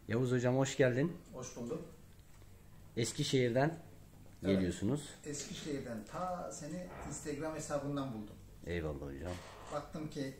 Yavuz hocam hoş geldin. Hoş bulduk. Eskişehir'den geliyorsunuz. Eskişehir'den seni Instagram hesabından buldum. Eyvallah hocam. Baktım ki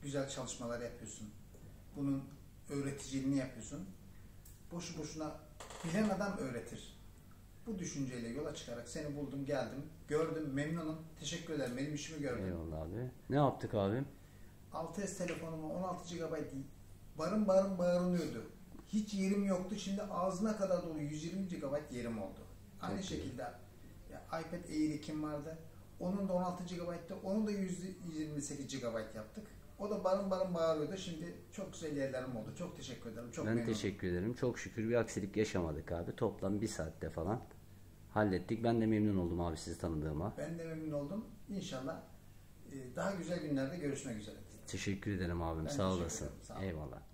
güzel çalışmalar yapıyorsun. Bunun öğreticiliğini yapıyorsun. Boşu boşuna bilen adam öğretir. Bu düşünceyle yola çıkarak seni buldum, geldim. Gördüm, memnunum. Teşekkür ederim. Benim işimi gördüm. Eyvallah abi. Ne yaptık abim? 6S telefonuma 16 GB barın bağırınıyordu. Hiç yerim yoktu. Şimdi ağzına kadar dolu 120 GB yerim oldu. Aynı şekilde ya, iPad Air 2'm vardı. Onun da 16 GB'tı. Onun da 128 GB yaptık. O da barın bağırıyordu. Şimdi çok güzel yerlerim oldu. Çok teşekkür ederim. Çok ben memnunum. teşekkür ederim. Çok şükür bir aksilik yaşamadık abi. Toplam bir saatte falan hallettik. Ben de memnun oldum abi sizi tanıdığıma. Ben de memnun oldum. İnşallah daha güzel günlerde görüşmek üzere. Teşekkür ederim abim. Sağ olasın. Eyvallah.